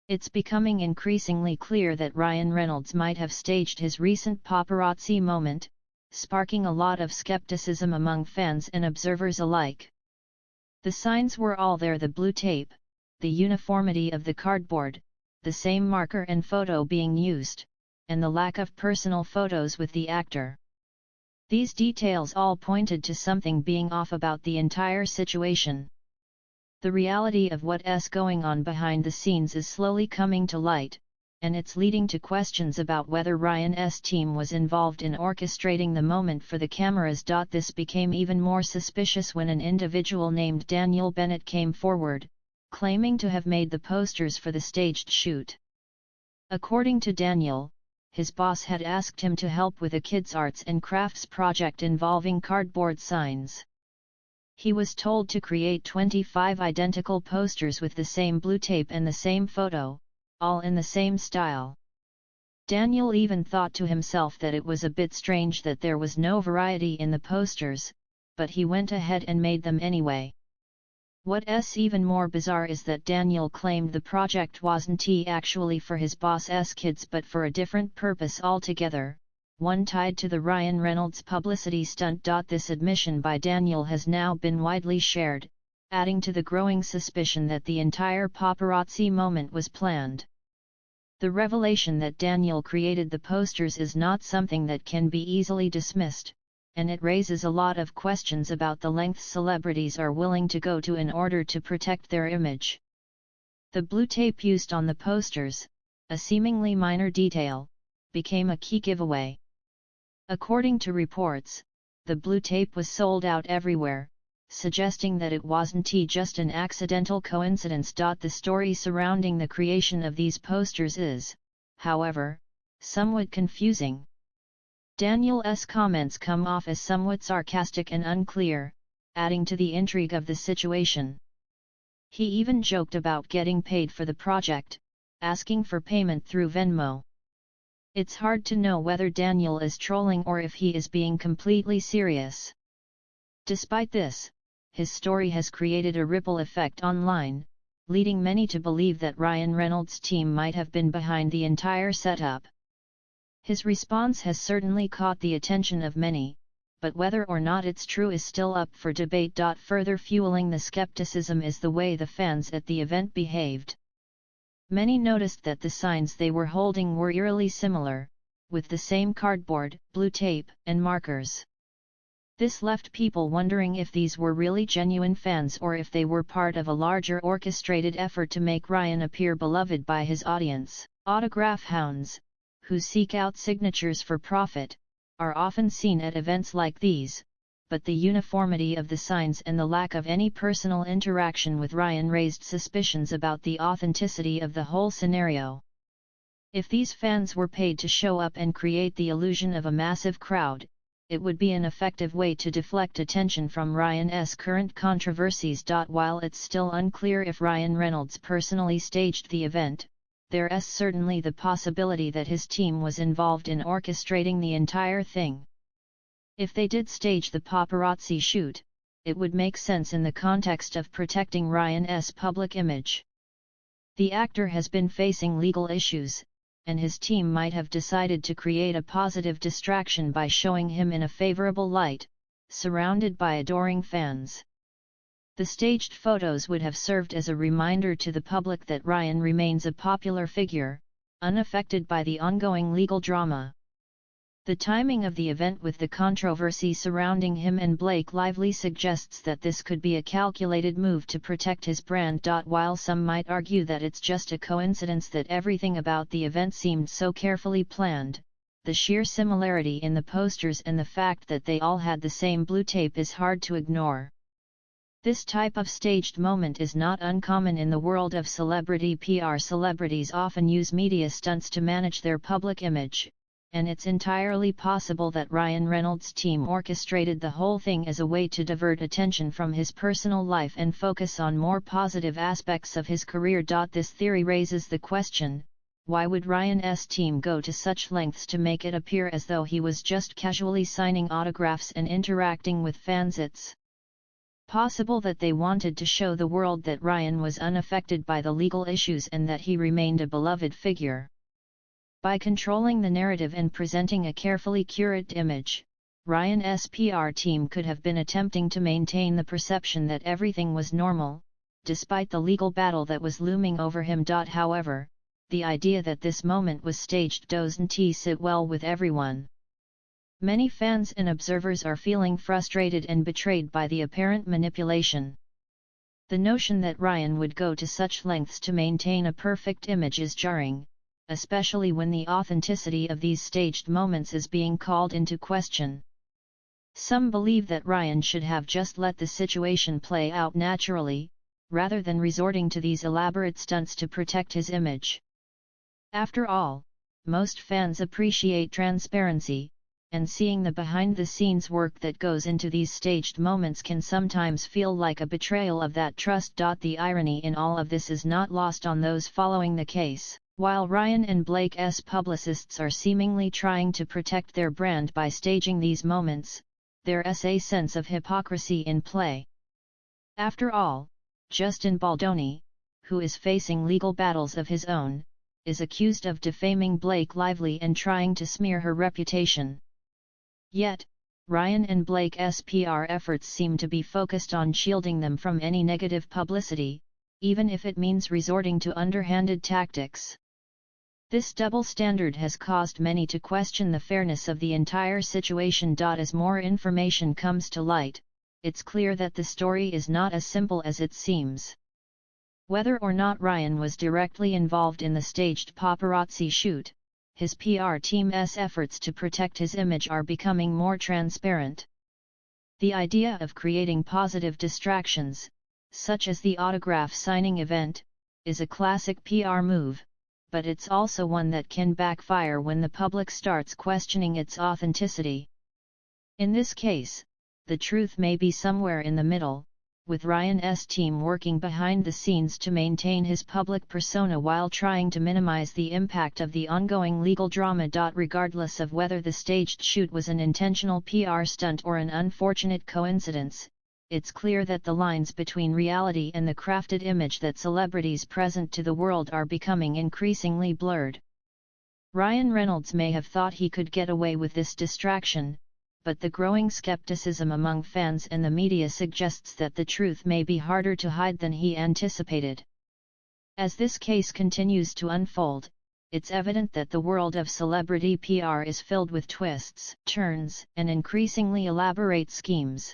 It's becoming increasingly clear that Ryan Reynolds might have staged his recent paparazzi moment, sparking a lot of skepticism among fans and observers alike. The signs were all there: the blue tape, the uniformity of the cardboard, the same marker and photo being used, and the lack of personal photos with the actor. These details all pointed to something being off about the entire situation. The reality of what's going on behind the scenes is slowly coming to light, and it's leading to questions about whether Ryan's team was involved in orchestrating the moment for the cameras. This became even more suspicious when an individual named Daniel Bennett came forward, claiming to have made the posters for the staged shoot. According to Daniel, his boss had asked him to help with a kids' arts and crafts project involving cardboard signs. He was told to create 25 identical posters with the same blue tape and the same photo, all in the same style. Daniel even thought to himself that it was a bit strange that there was no variety in the posters, but he went ahead and made them anyway. What's even more bizarre is that Daniel claimed the project wasn't actually for his boss's kids but for a different purpose altogether, one tied to the Ryan Reynolds publicity stunt. This admission by Daniel has now been widely shared, adding to the growing suspicion that the entire paparazzi moment was planned. The revelation that Daniel created the posters is not something that can be easily dismissed, and it raises a lot of questions about the lengths celebrities are willing to go to in order to protect their image. The blue tape used on the posters, a seemingly minor detail, became a key giveaway. According to reports, the blue tape was sold out everywhere, suggesting that it wasn't just an accidental coincidence. The story surrounding the creation of these posters is, however, somewhat confusing. Daniel's comments come off as somewhat sarcastic and unclear, adding to the intrigue of the situation. He even joked about getting paid for the project, asking for payment through Venmo. It's hard to know whether Daniel is trolling or if he is being completely serious. Despite this, his story has created a ripple effect online, leading many to believe that Ryan Reynolds' team might have been behind the entire setup. His response has certainly caught the attention of many, but whether or not it's true is still up for debate. Further fueling the skepticism is the way the fans at the event behaved. Many noticed that the signs they were holding were eerily similar, with the same cardboard, blue tape, and markers. This left people wondering if these were really genuine fans or if they were part of a larger orchestrated effort to make Ryan appear beloved by his audience. Autograph hounds, who seek out signatures for profit, are often seen at events like these, but the uniformity of the signs and the lack of any personal interaction with Ryan raised suspicions about the authenticity of the whole scenario. If these fans were paid to show up and create the illusion of a massive crowd, it would be an effective way to deflect attention from Ryan's current controversies. While it's still unclear if Ryan Reynolds personally staged the event, there's certainly the possibility that his team was involved in orchestrating the entire thing. If they did stage the paparazzi shoot, it would make sense in the context of protecting Ryan's public image. The actor has been facing legal issues, and his team might have decided to create a positive distraction by showing him in a favorable light, surrounded by adoring fans. The staged photos would have served as a reminder to the public that Ryan remains a popular figure, unaffected by the ongoing legal drama. The timing of the event with the controversy surrounding him and Blake Lively suggests that this could be a calculated move to protect his brand. While some might argue that it's just a coincidence that everything about the event seemed so carefully planned, the sheer similarity in the posters and the fact that they all had the same blue tape is hard to ignore. This type of staged moment is not uncommon in the world of celebrity PR. Celebrities often use media stunts to manage their public image, and it's entirely possible that Ryan Reynolds' team orchestrated the whole thing as a way to divert attention from his personal life and focus on more positive aspects of his career. This theory raises the question, why would Ryan's team go to such lengths to make it appear as though he was just casually signing autographs and interacting with fans? It's Possible that they wanted to show the world that Ryan was unaffected by the legal issues and that he remained a beloved figure. By controlling the narrative and presenting a carefully curated image, Ryan's PR team could have been attempting to maintain the perception that everything was normal, despite the legal battle that was looming over him. However, the idea that this moment was staged doesn't sit well with everyone. Many fans and observers are feeling frustrated and betrayed by the apparent manipulation. The notion that Ryan would go to such lengths to maintain a perfect image is jarring, especially when the authenticity of these staged moments is being called into question. Some believe that Ryan should have just let the situation play out naturally, rather than resorting to these elaborate stunts to protect his image. After all, most fans appreciate transparency, and seeing the behind-the-scenes work that goes into these staged moments can sometimes feel like a betrayal of that trust. The irony in all of this is not lost on those following the case. While Ryan and Blake's publicists are seemingly trying to protect their brand by staging these moments, there's a sense of hypocrisy in play. After all, Justin Baldoni, who is facing legal battles of his own, is accused of defaming Blake Lively and trying to smear her reputation. Yet, Ryan and Blake's PR efforts seem to be focused on shielding them from any negative publicity, even if it means resorting to underhanded tactics. This double standard has caused many to question the fairness of the entire situation. As more information comes to light, it's clear that the story is not as simple as it seems. Whether or not Ryan was directly involved in the staged paparazzi shoot, his PR team's efforts to protect his image are becoming more transparent. The idea of creating positive distractions, such as the autograph signing event, is a classic PR move, but it's also one that can backfire when the public starts questioning its authenticity. In this case, the truth may be somewhere in the middle, with Ryan's team working behind the scenes to maintain his public persona while trying to minimize the impact of the ongoing legal drama. Regardless of whether the staged shoot was an intentional PR stunt or an unfortunate coincidence, it's clear that the lines between reality and the crafted image that celebrities present to the world are becoming increasingly blurred. Ryan Reynolds may have thought he could get away with this distraction, but the growing skepticism among fans and the media suggests that the truth may be harder to hide than he anticipated. As this case continues to unfold, it's evident that the world of celebrity PR is filled with twists, turns, and increasingly elaborate schemes.